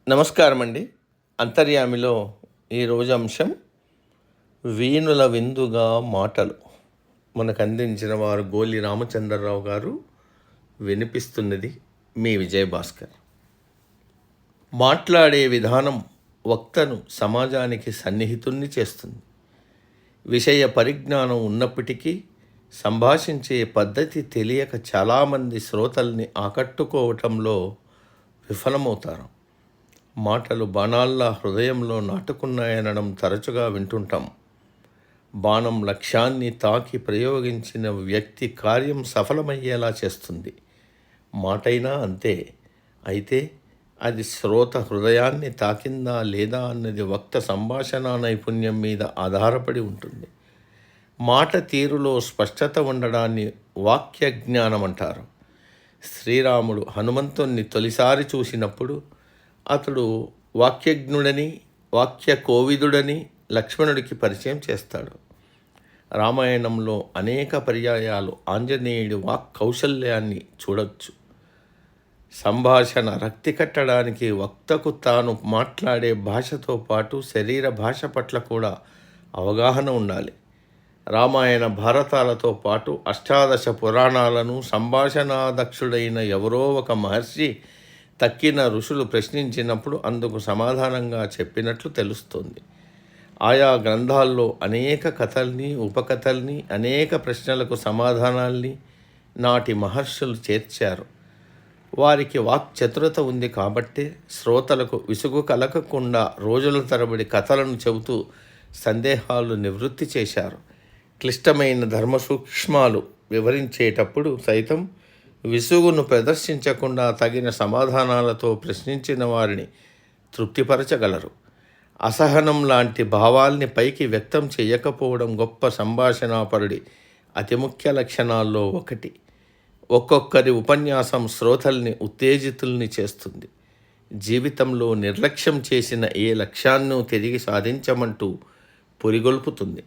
నమస్కారం అండి. అంతర్యామిలో ఈరోజు అంశం వీణుల విందుగా మాటలు. మనకు అందించిన వారు గోలి రామచంద్రరావు గారు. వినిపిస్తున్నది మీ విజయభాస్కర్. మాట్లాడే విధానం వక్తను సమాజానికి సన్నిహితుణ్ణి చేస్తుంది. విషయ పరిజ్ఞానం ఉన్నప్పటికీ సంభాషించే పద్ధతి తెలియక చాలామంది శ్రోతల్ని ఆకట్టుకోవటంలో విఫలమవుతారు. మాటలు బాణాల్లా హృదయంలో నాటుకున్నాయనడం తరచుగా వింటుంటాం. బాణం లక్ష్యాన్ని తాకి ప్రయోగించిన వ్యక్తి కార్యం సఫలమయ్యేలా చేస్తుంది. మాటైనా అంతే. అయితే అది శ్రోత హృదయాన్ని తాకిందా లేదా అన్నది వక్త సంభాషణ నైపుణ్యం మీద ఆధారపడి ఉంటుంది. మాట తీరులో స్పష్టత ఉండడాన్ని వాక్య జ్ఞానం అంటారు. శ్రీరాముడు హనుమంతుణ్ణి తొలిసారి చూసినప్పుడు అతడు వాక్యజ్ఞుడని, వాక్య కోవిదుడని లక్ష్మణుడికి పరిచయం చేస్తాడు. రామాయణంలో అనేక పర్యాయాలు ఆంజనేయుడి వాక్ కౌశల్యాన్ని చూడొచ్చు. సంభాషణ రక్తి కట్టడానికి వక్తకు తాను మాట్లాడే భాషతో పాటు శరీర భాష పట్ల కూడా అవగాహన ఉండాలి. రామాయణ భారతాలతో పాటు అష్టాదశ పురాణాలను సంభాషణాదక్షుడైన ఎవరో ఒక మహర్షి తక్కిన ఋషులు ప్రశ్నించినప్పుడు అందుకు సమాధానంగా చెప్పినట్లు తెలుస్తోంది. ఆయా గ్రంథాల్లో అనేక కథల్ని, ఉపకథల్ని, అనేక ప్రశ్నలకు సమాధానాల్ని నాటి మహర్షులు చేర్చారు. వారికి వాక్చతురత ఉంది కాబట్టే శ్రోతలకు విసుగు కలగకుండా రోజుల తరబడి కథలను చెబుతూ సందేహాలు నివృత్తి చేశారు. క్లిష్టమైన ధర్మ సూక్ష్మాలు వివరించేటప్పుడు సైతం విసుగును ప్రదర్శించకుండా తగిన సమాధానాలతో ప్రశ్నించిన వారిని తృప్తిపరచగలరు. అసహనం లాంటి భావాల్ని పైకి వ్యక్తం చేయకపోవడం గొప్ప సంభాషణాపరుడి అతి ముఖ్య లక్షణాల్లో ఒకటి. ఒక్కొక్కరి ఉపన్యాసం శ్రోతల్ని ఉత్తేజితుల్ని చేస్తుంది. జీవితంలో నిర్లక్ష్యం చేసిన ఏ లక్ష్యాన్నూ తిరిగి సాధించమంటూ పురిగొల్పుతుంది.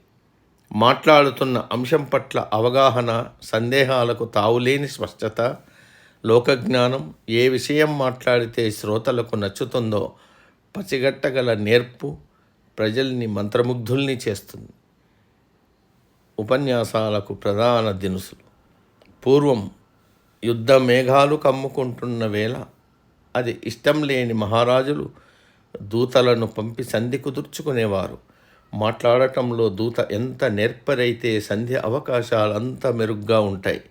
మాట్లాడుతున్న అంశం పట్ల అవగాహన, సందేహాలకు తావులేని స్పష్టత, లోకజ్ఞానం, ఏ విషయం మాట్లాడితే శ్రోతలకు నచ్చుతుందో పసిగట్టగల నేర్పు ప్రజల్ని మంత్రముగ్ధుల్ని చేస్తుంది. ఉపన్యాసాలకు ప్రధాన దినుసులు. పూర్వం యుద్ధ మేఘాలు కమ్ముకుంటున్న వేళ అది ఇష్టం లేని మహారాజులు దూతలను పంపి సంధి కుదుర్చుకునేవారు. మాట్లాడటంలో దూత ఎంత నేర్పరైతే సంధ్య అవకాశాలు అంత మెరుగ్గా ఉంటాయి.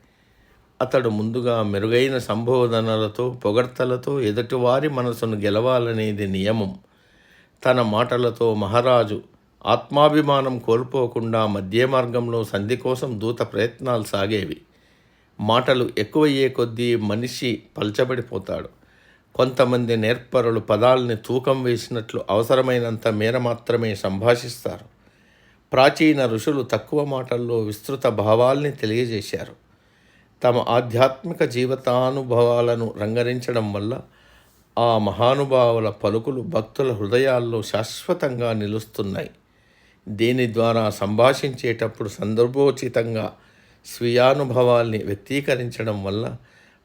అతడు ముందుగా మెరుగైన సంబోధనలతో, పొగడ్తలతో ఎదుటివారి మనసును గెలవాలనేది నియమం. తన మాటలతో మహారాజు ఆత్మాభిమానం కోల్పోకుండా మధ్య మార్గంలో సంధి కోసం దూత ప్రయత్నాలు సాగేవి. మాటలు ఎక్కువయ్యే కొద్దీ మనిషి పల్చబడిపోతాడు. కొంతమంది నేర్పరులు పదాల్ని తూకం వేసినట్లు అవసరమైనంత మేర మాత్రమే సంభాషిస్తారు. ప్రాచీన ఋషులు తక్కువ మాటల్లో విస్తృత భావాల్ని తెలియజేశారు. తమ ఆధ్యాత్మిక జీవితానుభవాలను రంగరించడం వల్ల ఆ మహానుభావుల పలుకులు భక్తుల హృదయాల్లో శాశ్వతంగా నిలుస్తున్నాయి. దీని ద్వారా సంభాషించేటప్పుడు సందర్భోచితంగా స్వీయానుభవాల్ని వ్యక్తీకరించడం వల్ల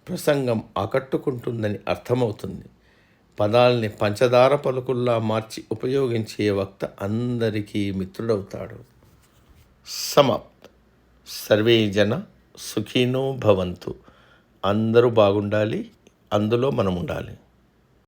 ప్రసంగం ఆకట్టుకుంటుందని అర్థమవుతుంది. పదాల్ని పంచదార పలుకుల్లా మార్చి ఉపయోగించే వక్త అందరికీ మిత్రుడవుతాడు. సమాప్త. సర్వే జన సుఖినో భవంతు. అందరూ బాగుండాలి, అందులో మనం ఉండాలి.